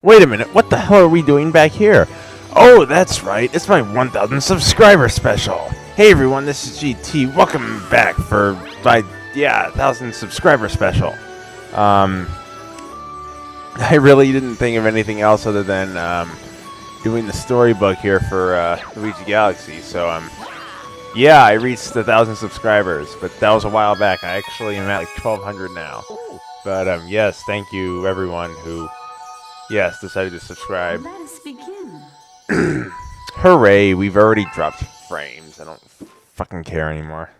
Wait a minute, what the hell are we doing back here? Oh, that's right, it's my 1,000 subscriber special. Hey everyone, this is GT. Welcome back for my 1,000 subscriber special. I really didn't think of anything else other than doing the storybook here for Luigi Galaxy. So yeah, I reached 1,000 subscribers, but that was a while back. I actually am at like 1,200 now. But yes, thank you everyone who decided to subscribe. Let us begin. Hooray, we've already dropped frames. I don't fucking care anymore.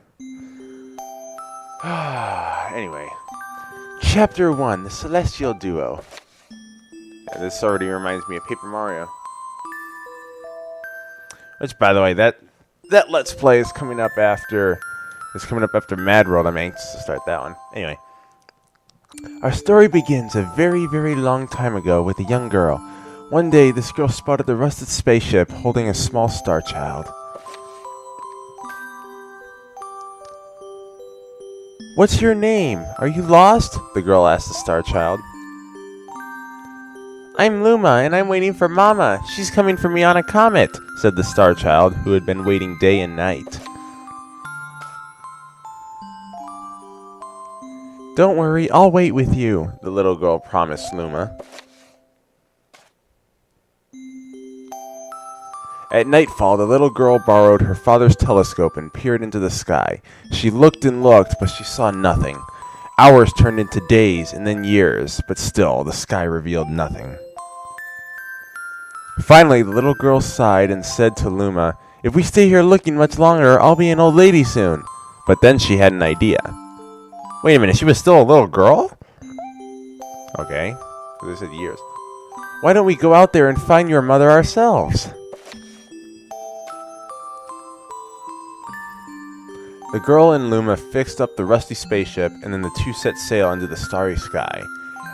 Anyway. Chapter 1, The Celestial Duo. Yeah, this already reminds me of Paper Mario. Which, by the way, that Let's Play is coming up after Mad World. I'm anxious to start that one. Anyway. Our story begins a very, very long time ago with a young girl. One day, this girl spotted the rusted spaceship holding a small star child. What's your name? Are you lost? The girl asked the star child. I'm Luma, and I'm waiting for Mama. She's coming for me on a comet, said the star child, who had been waiting day and night. Don't worry, I'll wait with you, the little girl promised Luma. At nightfall, the little girl borrowed her father's telescope and peered into the sky. She looked and looked, but she saw nothing. Hours turned into days and then years, but still, the sky revealed nothing. Finally, the little girl sighed and said to Luma, "If we stay here looking much longer, I'll be an old lady soon." But then she had an idea. Wait a minute, she was still a little girl? Okay, they said years. Why don't we go out there and find your mother ourselves? The girl and Luma fixed up the rusty spaceship, and then the two set sail into the starry sky.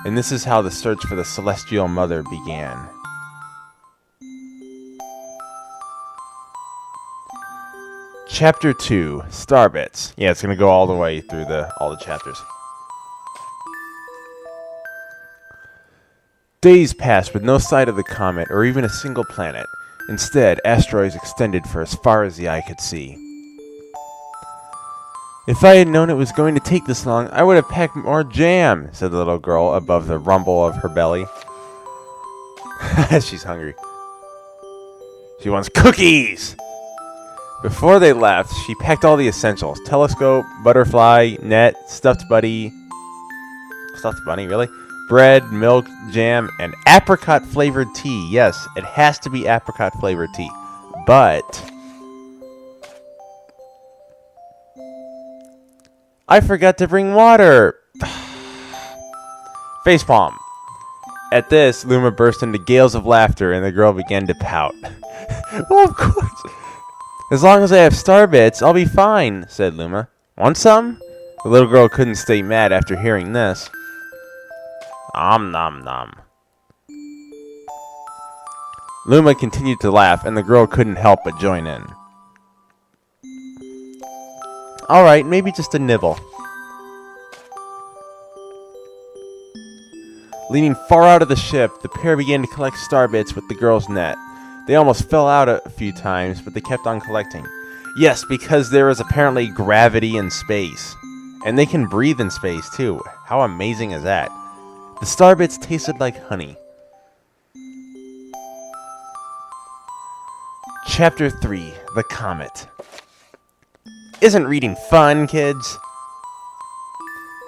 And this is how the search for the celestial mother began. Chapter 2, Starbits. Yeah, it's going to go all the way through all the chapters. Days passed with no sight of the comet or even a single planet. Instead, asteroids extended for as far as the eye could see. If I had known it was going to take this long, I would have packed more jam, said the little girl above the rumble of her belly. She's hungry. She wants cookies! Before they left, she packed all the essentials. Telescope, butterfly, net, stuffed bunny, really? Bread, milk, jam, and apricot-flavored tea. Yes, it has to be apricot-flavored tea. But I forgot to bring water. Facepalm. At this, Luma burst into gales of laughter, and the girl began to pout. Well, of course. As long as I have Starbits, I'll be fine, said Luma. Want some? The little girl couldn't stay mad after hearing this. Nom nom. Luma continued to laugh, and the girl couldn't help but join in. Alright, maybe just a nibble. Leaning far out of the ship, the pair began to collect Starbits with the girl's net. They almost fell out a few times, but they kept on collecting. Yes, because there is apparently gravity in space. And they can breathe in space, too. How amazing is that? The Starbits tasted like honey. Chapter 3, The Comet. Isn't reading fun, kids?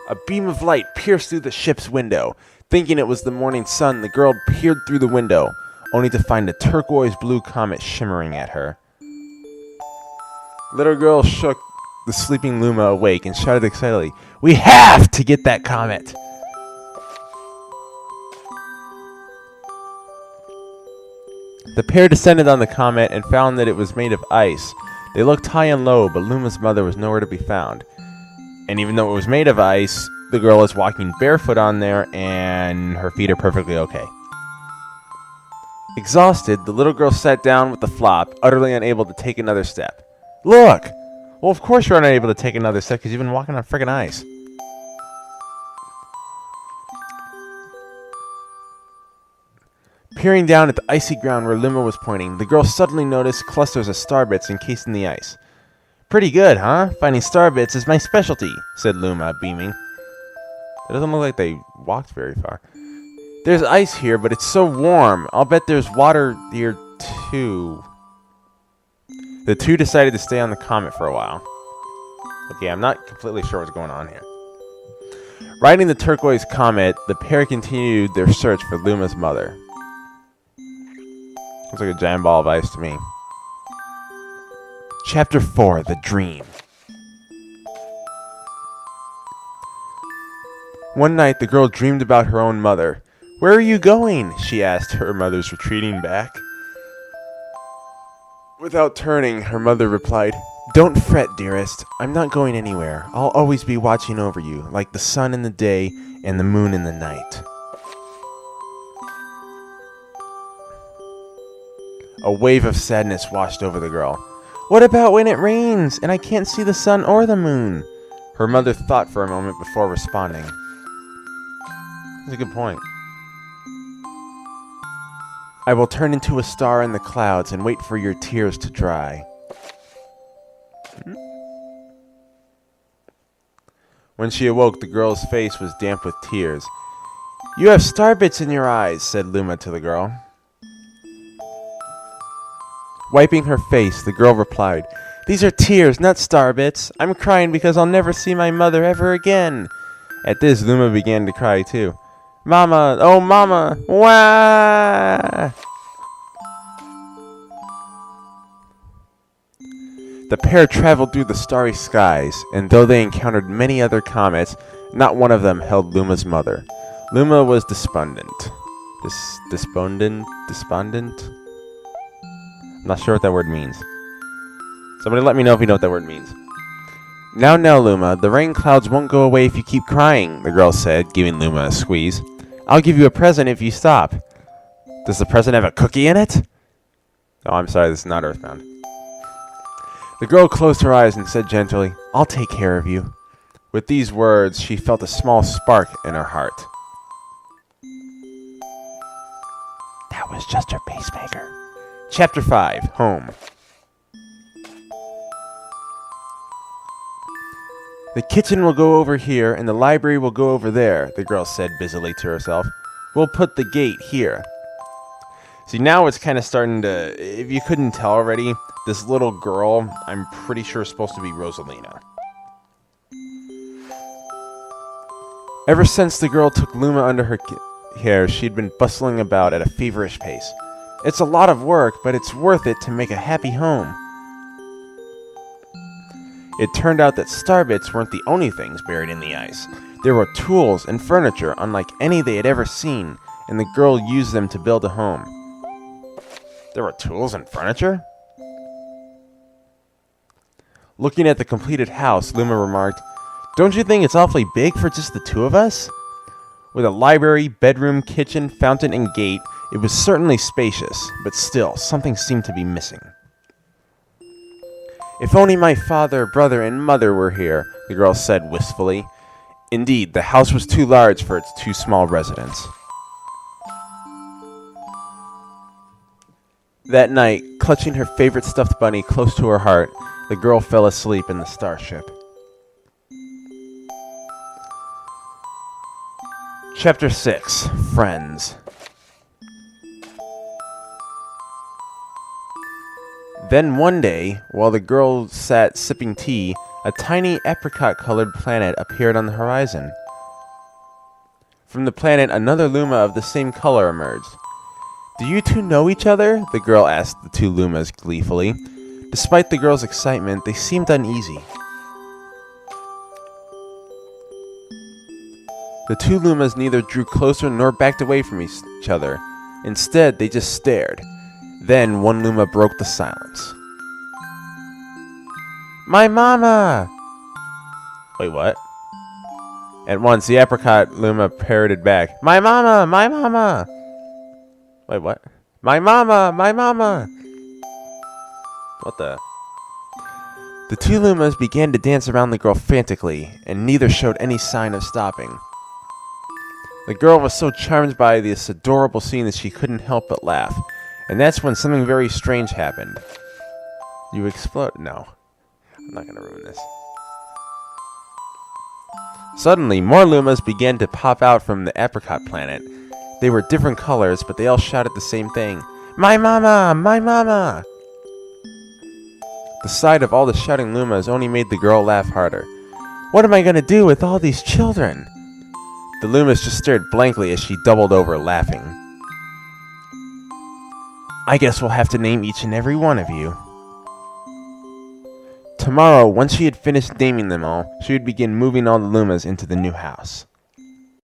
A beam of light pierced through the ship's window. Thinking it was the morning sun, the girl peered through the window, only to find a turquoise blue comet shimmering at her. Little girl shook the sleeping Luma awake and shouted excitedly, "We have to get that comet!" The pair descended on the comet and found that it was made of ice. They looked high and low, but Luma's mother was nowhere to be found. And even though it was made of ice, the girl is walking barefoot on there, and her feet are perfectly okay. Exhausted, the little girl sat down with the flop, utterly unable to take another step. Look! Well, of course you're unable to take another step because you've been walking on frickin' ice. Peering down at the icy ground where Luma was pointing, the girl suddenly noticed clusters of star bits encased in the ice. Pretty good, huh? Finding star bits is my specialty, said Luma, beaming. It doesn't look like they walked very far. There's ice here, but it's so warm. I'll bet there's water here, too. The two decided to stay on the comet for a while. Okay, I'm not completely sure what's going on here. Riding the turquoise comet, the pair continued their search for Luma's mother. Looks like a giant ball of ice to me. Chapter 4, The Dream. One night, the girl dreamed about her own mother. Where are you going? She asked her mother's retreating back. Without turning, her mother replied, Don't fret, dearest. I'm not going anywhere. I'll always be watching over you, like the sun in the day and the moon in the night. A wave of sadness washed over the girl. What about when it rains and I can't see the sun or the moon? Her mother thought for a moment before responding. That's a good point. I will turn into a star in the clouds and wait for your tears to dry. When she awoke, the girl's face was damp with tears. You have star bits in your eyes, said Luma to the girl. Wiping her face, the girl replied, These are tears, not star bits. I'm crying because I'll never see my mother ever again. At this, Luma began to cry too. Mama, oh mama, wah! The pair traveled through the starry skies, and though they encountered many other comets, not one of them held Luma's mother. Luma was despondent. Despondent? I'm not sure what that word means. Somebody let me know if you know what that word means. Now, Luma, the rain clouds won't go away if you keep crying, the girl said, giving Luma a squeeze. I'll give you a present if you stop. Does the present have a cookie in it? Oh, I'm sorry, this is not Earthbound. The girl closed her eyes and said gently, I'll take care of you. With these words, she felt a small spark in her heart. That was just her pacemaker. Chapter 5, Home. The kitchen will go over here, and the library will go over there, the girl said busily to herself. We'll put the gate here. See, now it's kind of starting to... If you couldn't tell already, this little girl, I'm pretty sure is supposed to be Rosalina. Ever since the girl took Luma under her care, she'd been bustling about at a feverish pace. It's a lot of work, but it's worth it to make a happy home. It turned out that starbits weren't the only things buried in the ice. There were tools and furniture unlike any they had ever seen, and the girl used them to build a home. There were tools and furniture? Looking at the completed house, Luma remarked, Don't you think it's awfully big for just the two of us? With a library, bedroom, kitchen, fountain, and gate, it was certainly spacious, but still, something seemed to be missing. If only my father, brother, and mother were here, the girl said wistfully. Indeed, the house was too large for its two small residents. That night, clutching her favorite stuffed bunny close to her heart, the girl fell asleep in the starship. Chapter 6, Friends. Then one day, while the girl sat sipping tea, a tiny apricot-colored planet appeared on the horizon. From the planet, another Luma of the same color emerged. Do you two know each other? The girl asked the two Lumas gleefully. Despite the girl's excitement, they seemed uneasy. The two Lumas neither drew closer nor backed away from each other. Instead, they just stared. Then one Luma broke the silence. My mama! Wait, what? At once, the apricot Luma parroted back. My mama! My mama! Wait, what? My mama! My mama! What the? The two Lumas began to dance around the girl frantically, and neither showed any sign of stopping. The girl was so charmed by this adorable scene that she couldn't help but laugh. And that's when something very strange happened. You explode? No. I'm not going to ruin this. Suddenly, more Lumas began to pop out from the apricot planet. They were different colors, but they all shouted the same thing. My mama! My mama! The sight of all the shouting Lumas only made the girl laugh harder. What am I going to do with all these children? The Lumas just stared blankly as she doubled over, laughing. I guess we'll have to name each and every one of you. Tomorrow, once she had finished naming them all, she would begin moving all the Lumas into the new house.